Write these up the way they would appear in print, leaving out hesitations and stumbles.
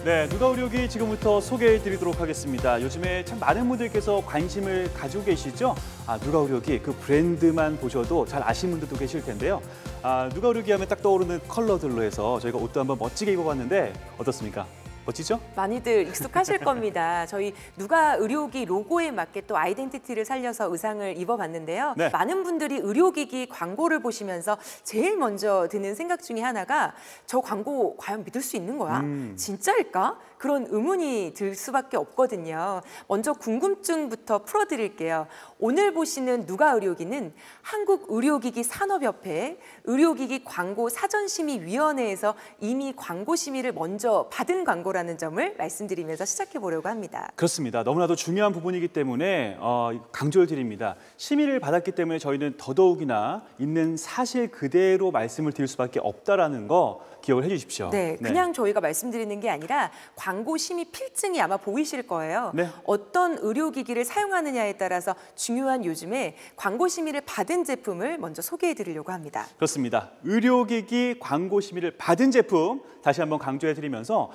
네, 누가 의료기 지금부터 소개해드리도록 하겠습니다. 요즘에 참 많은 분들께서 관심을 가지고 계시죠? 누가 의료기 그 브랜드만 보셔도 잘 아시는 분들도 계실 텐데요. 누가 의료기 하면 딱 떠오르는 컬러들로 해서 저희가 옷도 한번 멋지게 입어봤는데 어떻습니까? 멋지죠? 많이들 익숙하실 겁니다. 저희 누가 의료기 로고에 맞게 또 아이덴티티를 살려서 의상을 입어봤는데요. 네. 많은 분들이 의료기기 광고를 보시면서 제일 먼저 드는 생각 중에 하나가 저 광고 과연 믿을 수 있는 거야? 진짜일까? 그런 의문이 들 수밖에 없거든요. 먼저 궁금증부터 풀어드릴게요. 오늘 보시는 누가 의료기는 한국의료기기 산업협회 의료기기 광고 사전심의위원회에서 이미 광고 심의를 먼저 받은 광고라는 점을 말씀드리면서 시작해 보려고 합니다. 그렇습니다. 너무나도 중요한 부분이기 때문에 강조를 드립니다. 심의를 받았기 때문에 저희는 더더욱이나 있는 사실 그대로 말씀을 드릴 수밖에 없다라는 거 기억을 해주십시오. 네, 그냥 저희가 말씀드리는 게 아니라 광고 심의 필증이 아마 보이실 거예요. 네. 어떤 의료기기를 사용하느냐에 따라서 중요한 요즘에 광고 심의를 받은 제품을 먼저 소개해 드리려고 합니다. 그렇습니다. 의료기기 광고 심의를 받은 제품 다시 한번 강조해 드리면서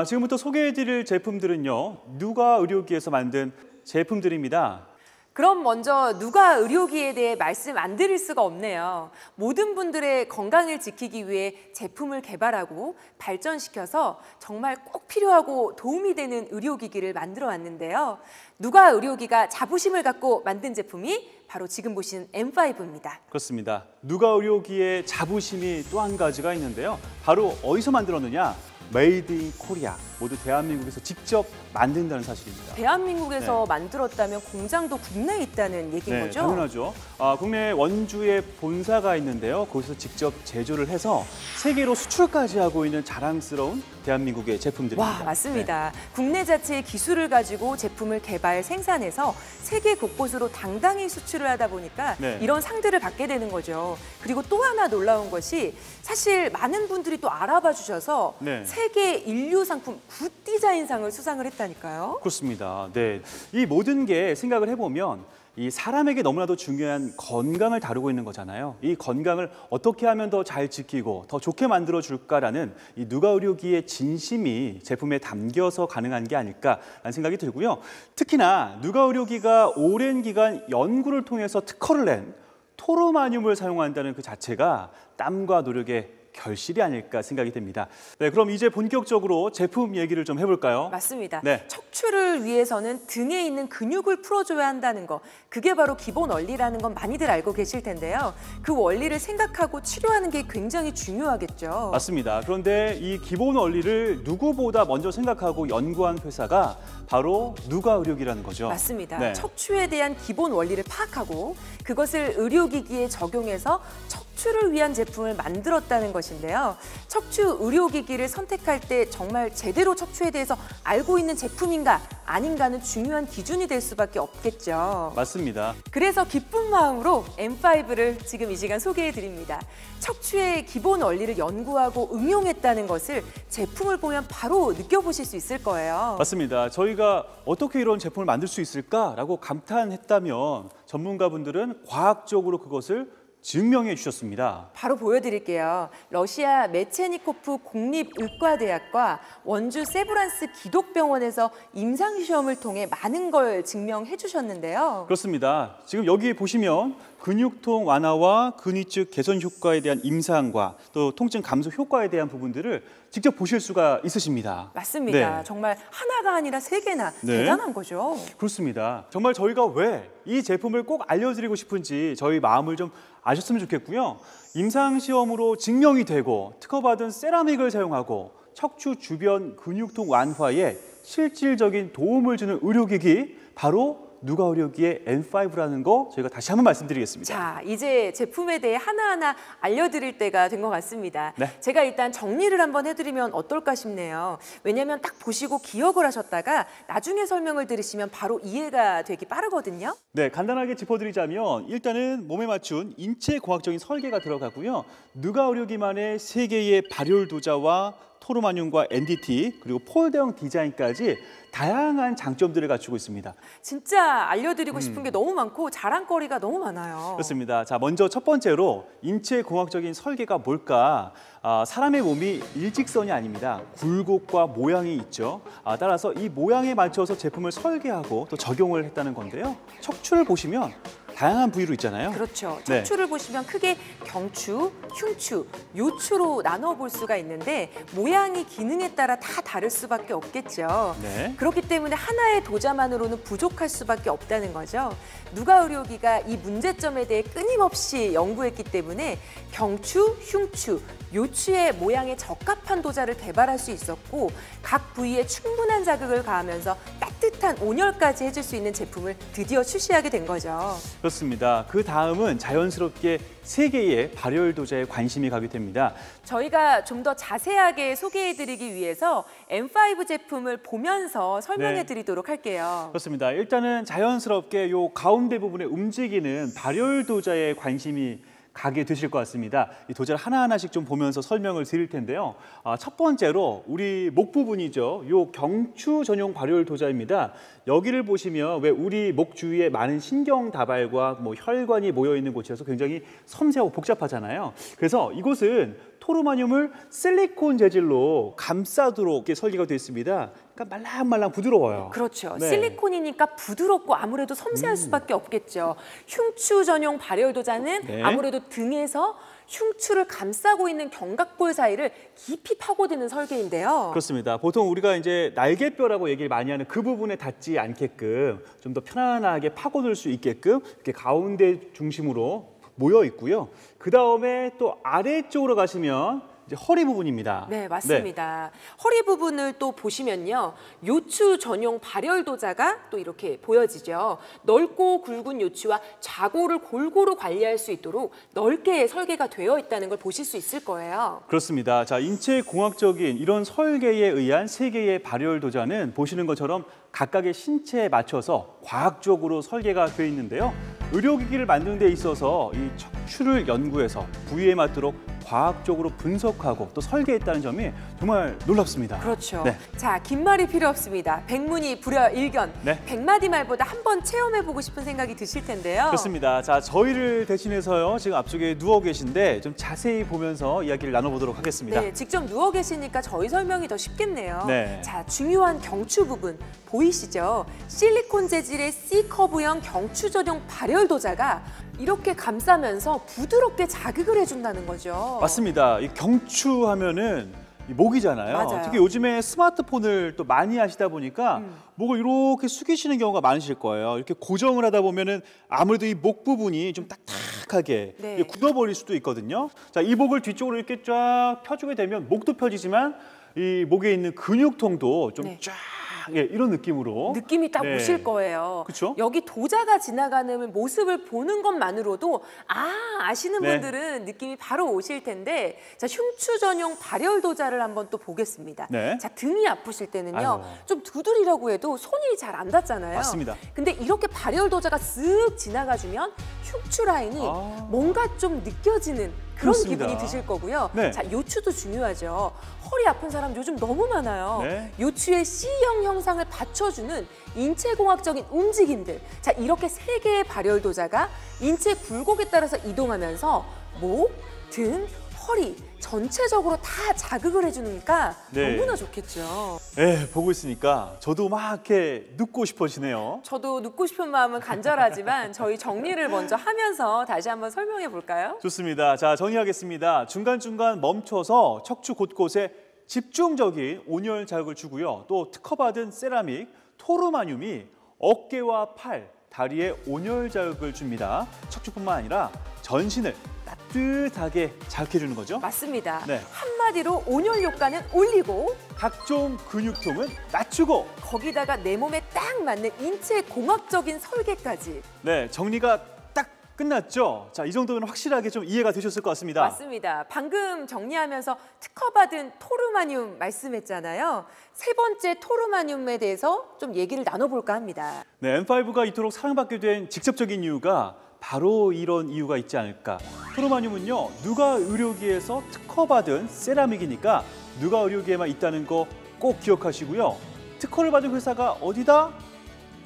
지금부터 소개해 드릴 제품들은요. 누가 의료기에서 만든 제품들입니다. 그럼 먼저 누가 의료기에 대해 말씀 안 드릴 수가 없네요. 모든 분들의 건강을 지키기 위해 제품을 개발하고 발전시켜서 정말 꼭 필요하고 도움이 되는 의료기기를 만들어 왔는데요. 누가 의료기가 자부심을 갖고 만든 제품이 바로 지금 보시는 M5입니다. 그렇습니다. 누가 의료기의 자부심이 또 한 가지가 있는데요. 바로 어디서 만들었느냐? 메이드 인 코리아. 모두 대한민국에서 직접 만든다는 사실입니다. 대한민국에서 만들었다면 공장도 국내에 있다는 얘기인 거죠? 당연하죠. 국내 원주에 본사가 있는데요. 거기서 직접 제조를 해서 세계로 수출까지 하고 있는 자랑스러운 대한민국의 제품들입니다. 와, 맞습니다. 국내 자체의 기술을 가지고 제품을 개발, 생산해서 세계 곳곳으로 당당히 수출을 하다 보니까 이런 상들을 받게 되는 거죠. 그리고 또 하나 놀라운 것이 사실 많은 분들이 또 알아봐 주셔서 세계 인류 상품 굿 디자인상을 수상을 했다니까요. 그렇습니다. 네, 이 모든 게 생각을 해보면 이 사람에게 너무나도 중요한 건강을 다루고 있는 거잖아요. 이 건강을 어떻게 하면 더 잘 지키고 더 좋게 만들어 줄까라는 이 누가 의료기의 진심이 제품에 담겨서 가능한 게 아닐까라는 생각이 들고요. 특히나 누가 의료기가 오랜 기간 연구를 통해서 특허를 낸 토르마늄을 사용한다는 그 자체가 땀과 노력의 결실이 아닐까 생각이 됩니다. 네, 그럼 이제 본격적으로 제품 얘기를 좀 해볼까요? 맞습니다. 척추를 위해서는 등에 있는 근육을 풀어줘야 한다는 거, 그게 바로 기본 원리라는 건 많이들 알고 계실 텐데요. 그 원리를 생각하고 치료하는 게 굉장히 중요하겠죠. 맞습니다. 그런데 이 기본 원리를 누구보다 먼저 생각하고 연구한 회사가 바로 누가 의료기라는 거죠. 맞습니다. 척추에 대한 기본 원리를 파악하고 그것을 의료기기에 적용해서 척추를 위한 제품을 만들었다는 것인데요. 척추 의료기기를 선택할 때 정말 제대로 척추에 대해서 알고 있는 제품인가 아닌가는 중요한 기준이 될 수밖에 없겠죠. 맞습니다. 그래서 기쁜 마음으로 M5를 지금 이 시간 소개해 드립니다. 척추의 기본 원리를 연구하고 응용했다는 것을 제품을 보면 바로 느껴보실 수 있을 거예요. 맞습니다. 저희가 어떻게 이런 제품을 만들 수 있을까라고 감탄했다면 전문가분들은 과학적으로 그것을 증명해 주셨습니다. 바로 보여드릴게요. 러시아 메체니코프 국립의과대학과 원주 세브란스 기독병원에서 임상시험을 통해 많은 걸 증명해 주셨는데요. 그렇습니다. 지금 여기 보시면 근육통 완화와 근위축 개선 효과에 대한 임상과 또 통증 감소 효과에 대한 부분들을 직접 보실 수가 있으십니다. 맞습니다. 정말 하나가 아니라 세 개나 대단한 거죠. 그렇습니다. 정말 저희가 왜 이 제품을 꼭 알려드리고 싶은지 저희 마음을 좀 아셨으면 좋겠고요. 임상시험으로 증명이 되고 특허받은 세라믹을 사용하고 척추 주변 근육통 완화에 실질적인 도움을 주는 의료기기 바로 누가 의료기의 M5라는 거 저희가 다시 한번 말씀드리겠습니다. 자, 이제 제품에 대해 하나하나 알려드릴 때가 된 것 같습니다. 제가 일단 정리를 한번 해드리면 어떨까 싶네요. 왜냐하면 딱 보시고 기억을 하셨다가 나중에 설명을 들으시면 바로 이해가 되기 빠르거든요. 네, 간단하게 짚어드리자면 일단은 몸에 맞춘 인체공학적인 설계가 들어가고요. 누가 의료기만의 세 개의 발열 도자와 토르마늄과 NDT, 그리고 폴더형 디자인까지 다양한 장점들을 갖추고 있습니다. 진짜 알려드리고 싶은 게 너무 많고 자랑거리가 너무 많아요. 그렇습니다. 자, 먼저 첫 번째로 인체공학적인 설계가 뭘까? 사람의 몸이 일직선이 아닙니다. 굴곡과 모양이 있죠. 따라서 이 모양에 맞춰서 제품을 설계하고 또 적용을 했다는 건데요. 척추를 보시면 다양한 부위로 있잖아요. 그렇죠. 네. 척추를 보시면 크게 경추, 흉추, 요추로 나눠볼 수가 있는데 모양이 기능에 따라 다 다를 수밖에 없겠죠. 네. 그렇기 때문에 하나의 도자만으로는 부족할 수밖에 없다는 거죠. 누가 의료기가 이 문제점에 대해 끊임없이 연구했기 때문에 경추, 흉추, 요추의 모양에 적합한 도자를 개발할 수 있었고 각 부위에 충분한 자극을 가하면서 따뜻한 온열까지 해줄 수 있는 제품을 드디어 출시하게 된 거죠. 그렇습니다. 그 다음은 자연스럽게 세 개의 발열 도자에 관심이 가게 됩니다. 저희가 좀 더 자세하게 소개해드리기 위해서 M5 제품을 보면서 설명해드리도록 할게요. 그렇습니다. 일단은 자연스럽게 요 가운데 부분에 움직이는 발열 도자에 관심이 가게 되실 것 같습니다. 이 도자를 하나하나씩 좀 보면서 설명을 드릴 텐데요. 첫 번째로 우리 목 부분이죠. 요 경추 전용 발열 도자입니다. 여기를 보시면 왜 우리 목 주위에 많은 신경 다발과 뭐 혈관이 모여 있는 곳이어서 굉장히 섬세하고 복잡하잖아요. 그래서 이곳은 토르마늄을 실리콘 재질로 감싸도록 이렇게 설계가 되어 있습니다. 그러니까 말랑말랑 부드러워요. 그렇죠. 네. 실리콘이니까 부드럽고 아무래도 섬세할 수밖에 없겠죠. 흉추 전용 발열 도자는 네. 아무래도 등에서 흉추를 감싸고 있는 견갑골 사이를 깊이 파고드는 설계인데요. 그렇습니다. 보통 우리가 이제 날개뼈라고 얘기를 많이 하는 그 부분에 닿지 않게끔 좀 더 편안하게 파고들 수 있게끔 이렇게 가운데 중심으로 모여 있고요. 그 다음에 또 아래쪽으로 가시면 이제 허리 부분입니다. 네, 맞습니다. 허리 부분을 또 보시면요. 요추 전용 발열 도자가 또 이렇게 보여지죠. 넓고 굵은 요추와 좌골을 골고루 관리할 수 있도록 넓게 설계가 되어 있다는 걸 보실 수 있을 거예요. 그렇습니다. 자, 인체공학적인 이런 설계에 의한 세 개의 발열 도자는 보시는 것처럼 각각의 신체에 맞춰서 과학적으로 설계가 되어 있는데요. 의료기기를 만드는 데 있어서 이 척추를 연구해서 부위에 맞도록 과학적으로 분석하고 또 설계했다는 점이 정말 놀랍습니다. 그렇죠. 네. 자, 긴 말이 필요 없습니다. 백문이 불여일견. 네. 100마디 말보다 한번 체험해보고 싶은 생각이 드실 텐데요. 그렇습니다. 자, 저희를 대신해서요. 지금 앞쪽에 누워 계신데 좀 자세히 보면서 이야기를 나눠보도록 하겠습니다. 네, 직접 누워 계시니까 저희 설명이 더 쉽겠네요. 네. 자, 중요한 경추 부분 보이시죠? 실리콘 재질의 C커브형 경추 전용 발열 도자가 이렇게 감싸면서 부드럽게 자극을 해준다는 거죠. 맞습니다. 이 경추 하면은 이 목이잖아요. 맞아요. 특히 요즘에 스마트폰을 또 많이 하시다 보니까 목을 이렇게 숙이시는 경우가 많으실 거예요. 이렇게 고정을 하다 보면은 아무래도 이 목 부분이 좀 딱딱하게 네. 이게 굳어버릴 수도 있거든요. 자, 이 목을 뒤쪽으로 이렇게 쫙 펴주게 되면 목도 펴지지만 이 목에 있는 근육통도 좀 네. 쫙 이런 느낌으로 느낌이 딱 네. 오실 거예요. 그쵸? 여기 도자가 지나가는 모습을 보는 것만으로도 아시는 네. 분들은 느낌이 바로 오실 텐데 자, 흉추 전용 발열 도자를 한번 또 보겠습니다. 네. 자, 등이 아프실 때는요. 아유. 좀 두드리라고 해도 손이 잘 안 닿잖아요. 맞습니다. 근데 이렇게 발열 도자가 쓱 지나가주면 흉추 라인이 뭔가 좀 느껴지는 그런 그렇습니다. 기분이 드실 거고요. 네. 자, 요추도 중요하죠. 허리 아픈 사람 요즘 너무 많아요. 네. 요추의 C형 형상을 받쳐주는 인체공학적인 움직임들. 자, 이렇게 세 개의 발열 도자가 인체 굴곡에 따라서 이동하면서 목, 등, 허리 전체적으로 다 자극을 해주니까 네. 너무나 좋겠죠. 네, 보고 있으니까 저도 막 이렇게 눕고 싶어지네요. 저도 눕고 싶은 마음은 간절하지만 저희 정리를 먼저 하면서 다시 한번 설명해 볼까요? 좋습니다. 자, 정리하겠습니다. 중간중간 멈춰서 척추 곳곳에 집중적인 온열 자극을 주고요. 또 특허받은 세라믹, 토르마늄이 어깨와 팔, 다리에 온열 자극을 줍니다. 척추뿐만 아니라 전신을 따뜻하게 자극해주는 거죠. 맞습니다. 네. 한마디로 온열 효과는 올리고 각종 근육통은 낮추고 거기다가 내 몸에 딱 맞는 인체 공학적인 설계까지. 네, 정리가 딱 끝났죠? 자, 이 정도면 확실하게 좀 이해가 되셨을 것 같습니다. 맞습니다. 방금 정리하면서 특허받은 토르마늄 말씀했잖아요. 세 번째 토르마늄에 대해서 좀 얘기를 나눠볼까 합니다. 네, M5가 이토록 사랑받게 된 직접적인 이유가 바로 이런 이유가 있지 않을까. 토르마늄은요, 누가 의료기에서 특허받은 세라믹이니까 누가 의료기에만 있다는 거 꼭 기억하시고요. 특허를 받은 회사가 어디다?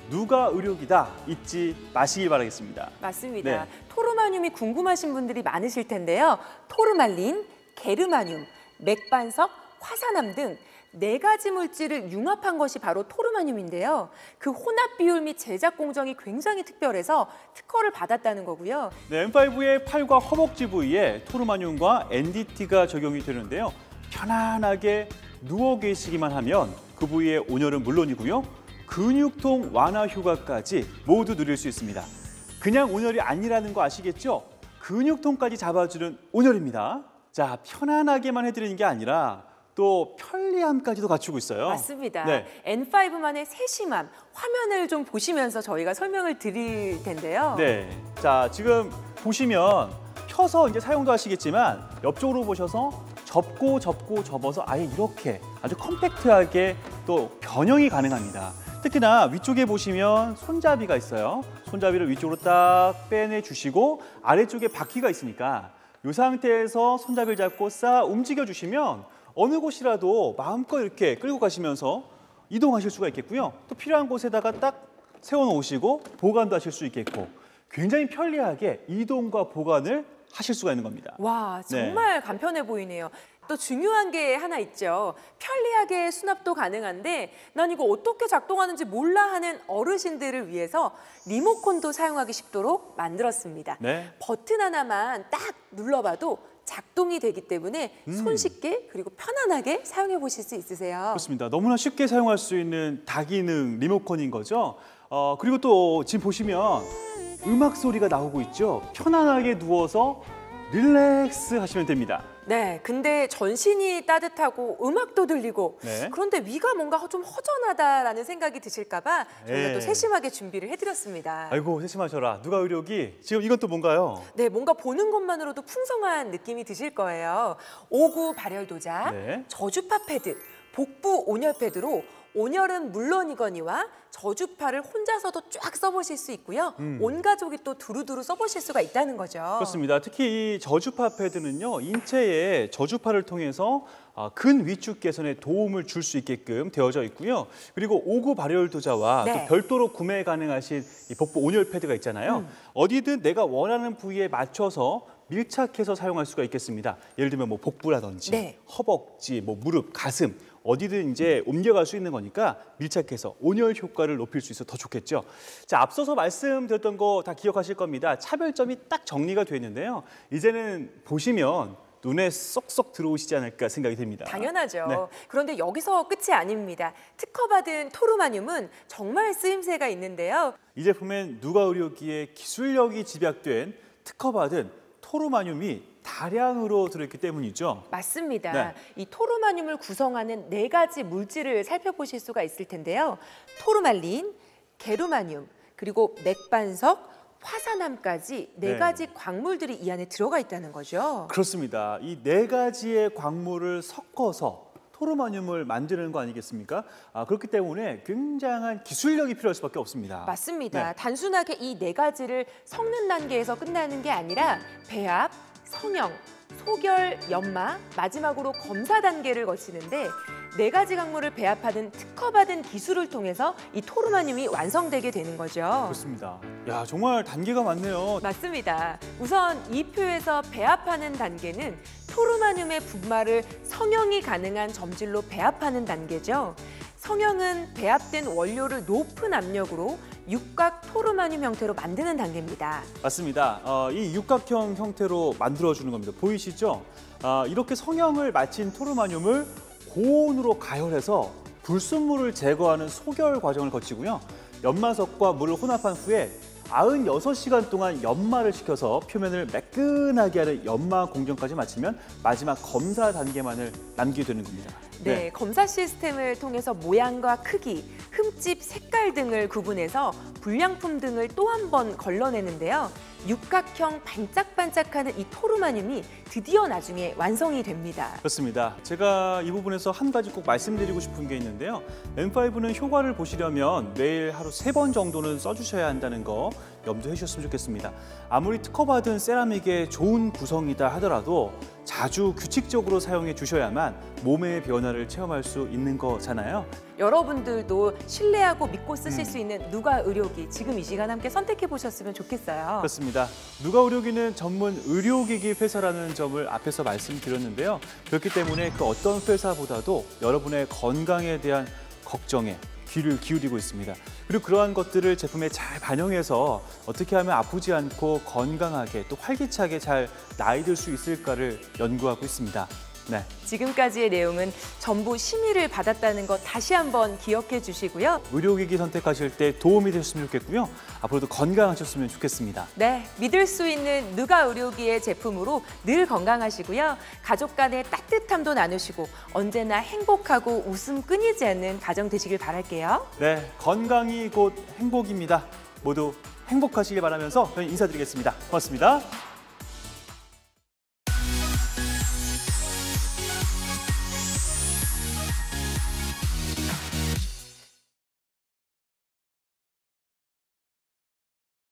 누가 의료기다 잊지 마시길 바라겠습니다. 맞습니다. 네. 토르마늄이 궁금하신 분들이 많으실 텐데요. 토르말린, 게르마늄, 맥반석, 화산암 등 4가지 물질을 융합한 것이 바로 토르마늄인데요. 그 혼합 비율 및 제작 공정이 굉장히 특별해서 특허를 받았다는 거고요. 네, M5의 팔과 허벅지 부위에 토르마늄과 NDT가 적용이 되는데요. 편안하게 누워 계시기만 하면 그 부위의 온열은 물론이고요. 근육통 완화 효과까지 모두 누릴 수 있습니다. 그냥 온열이 아니라는 거 아시겠죠? 근육통까지 잡아주는 온열입니다. 자, 편안하게만 해드리는 게 아니라 또 편리함까지도 갖추고 있어요. 맞습니다. 네. N5만의 세심함, 화면을 좀 보시면서 저희가 설명을 드릴 텐데요. 네, 자 지금 보시면 펴서 이제 사용도 하시겠지만 옆쪽으로 보셔서 접고 접어서 아예 이렇게 아주 컴팩트하게 또 변형이 가능합니다. 특히나 위쪽에 보시면 손잡이가 있어요. 손잡이를 위쪽으로 딱 빼내주시고 아래쪽에 바퀴가 있으니까 이 상태에서 손잡이를 잡고 싹 움직여주시면 어느 곳이라도 마음껏 이렇게 끌고 가시면서 이동하실 수가 있겠고요. 또 필요한 곳에다가 딱 세워놓으시고 보관도 하실 수 있겠고 굉장히 편리하게 이동과 보관을 하실 수가 있는 겁니다. 와, 정말 간편해 보이네요. 또 중요한 게 하나 있죠. 편리하게 수납도 가능한데 난 이거 어떻게 작동하는지 몰라 하는 어르신들을 위해서 리모컨도 사용하기 쉽도록 만들었습니다. 네. 버튼 하나만 딱 눌러봐도 작동이 되기 때문에 손쉽게 그리고 편안하게 사용해 보실 수 있으세요. 그렇습니다. 너무나 쉽게 사용할 수 있는 다기능 리모컨인 거죠. 그리고 또 지금 보시면 음악 소리가 나오고 있죠. 편안하게 누워서 릴렉스 하시면 됩니다. 네, 근데 전신이 따뜻하고 음악도 들리고 네. 그런데 위가 뭔가 좀 허전하다라는 생각이 드실까 봐 저희가 네. 또 세심하게 준비를 해드렸습니다. 아이고 세심하셔라. 누가 의료기? 지금 이건 또 뭔가요? 네, 뭔가 보는 것만으로도 풍성한 느낌이 드실 거예요. 오구 발열 도자, 네. 저주파 패드, 복부 온열 패드로 온열은 물론이거니와 저주파를 혼자서도 쫙 써보실 수 있고요. 온 가족이 또 두루두루 써보실 수가 있다는 거죠. 그렇습니다. 특히 이 저주파 패드는요. 인체에 저주파를 통해서 근위축 개선에 도움을 줄 수 있게끔 되어져 있고요. 그리고 오구 발열 도자와 네. 또 별도로 구매 가능하신 이 복부 온열 패드가 있잖아요. 어디든 내가 원하는 부위에 맞춰서 밀착해서 사용할 수가 있겠습니다. 예를 들면 뭐 복부라든지 네. 허벅지, 뭐 무릎, 가슴 어디든 이제 옮겨갈 수 있는 거니까 밀착해서 온열 효과를 높일 수 있어 더 좋겠죠. 자, 앞서서 말씀드렸던 거 다 기억하실 겁니다. 차별점이 딱 정리가 되어 있는데요. 이제는 보시면 눈에 쏙쏙 들어오시지 않을까 생각이 됩니다. 당연하죠. 네. 그런데 여기서 끝이 아닙니다. 특허받은 토르마늄은 정말 쓰임새가 있는데요. 이 제품엔 누가 의료기에 기술력이 집약된 특허받은 토르마늄이 다량으로 들어있기 때문이죠. 맞습니다. 네. 이 토르마늄을 구성하는 4가지 물질을 살펴보실 수가 있을 텐데요. 토르말린, 게르마늄, 그리고 맥반석, 화산암까지 네. 4가지 광물들이 이 안에 들어가 있다는 거죠. 그렇습니다. 이 4가지의 광물을 섞어서 토르마늄을 만드는 거 아니겠습니까? 그렇기 때문에 굉장한 기술력이 필요할 수밖에 없습니다. 맞습니다. 네. 단순하게 이 4가지를 섞는 단계에서 끝나는 게 아니라 배합, 성형, 소결, 연마, 마지막으로 검사 단계를 거치는데 4가지 광물을 배합하는 특허받은 기술을 통해서 이 토르마늄이 완성되게 되는 거죠. 그렇습니다. 야, 정말 단계가 많네요. 맞습니다. 우선 이 표에서 배합하는 단계는 토르마늄의 분말을 성형이 가능한 점질로 배합하는 단계죠. 성형은 배합된 원료를 높은 압력으로 육각 토르마늄 형태로 만드는 단계입니다. 맞습니다. 이 육각형 형태로 만들어주는 겁니다. 보이시죠? 이렇게 성형을 마친 토르마늄을 고온으로 가열해서 불순물을 제거하는 소결 과정을 거치고요. 연마석과 물을 혼합한 후에 96시간 동안 연마를 시켜서 표면을 매끈하게 하는 연마 공정까지 마치면 마지막 검사 단계만을 남기게 되는 겁니다. 네, 검사 시스템을 통해서 모양과 크기, 흠집, 색깔 등을 구분해서 불량품 등을 또 한 번 걸러내는데요. 육각형 반짝반짝하는 이 토르마늄이 드디어 나중에 완성이 됩니다. 그렇습니다. 제가 이 부분에서 한 가지 꼭 말씀드리고 싶은 게 있는데요. M5는 효과를 보시려면 매일 하루 3번 정도는 써주셔야 한다는 거 염두해 주셨으면 좋겠습니다. 아무리 특허받은 세라믹의 좋은 구성이다 하더라도 자주 규칙적으로 사용해 주셔야만 몸의 변화를 체험할 수 있는 거잖아요. 여러분들도 신뢰하고 믿고 쓰실 수 있는 누가 의료기 지금 이 시간 함께 선택해 보셨으면 좋겠어요. 그렇습니다. 누가 의료기는 전문 의료기기 회사라는 점을 앞에서 말씀드렸는데요. 그렇기 때문에 그 어떤 회사보다도 여러분의 건강에 대한 걱정에 귀를 기울이고 있습니다. 그리고 그러한 것들을 제품에 잘 반영해서 어떻게 하면 아프지 않고 건강하게 또 활기차게 잘 나이 들 수 있을까를 연구하고 있습니다. 네. 지금까지의 내용은 전부 심의를 받았다는 거 다시 한번 기억해 주시고요. 의료기기 선택하실 때 도움이 되셨으면 좋겠고요. 앞으로도 건강하셨으면 좋겠습니다. 네, 믿을 수 있는 누가 의료기의 제품으로 늘 건강하시고요. 가족 간의 따뜻함도 나누시고 언제나 행복하고 웃음 끊이지 않는 가정 되시길 바랄게요. 네, 건강이 곧 행복입니다. 모두 행복하시길 바라면서 저희 인사드리겠습니다. 고맙습니다.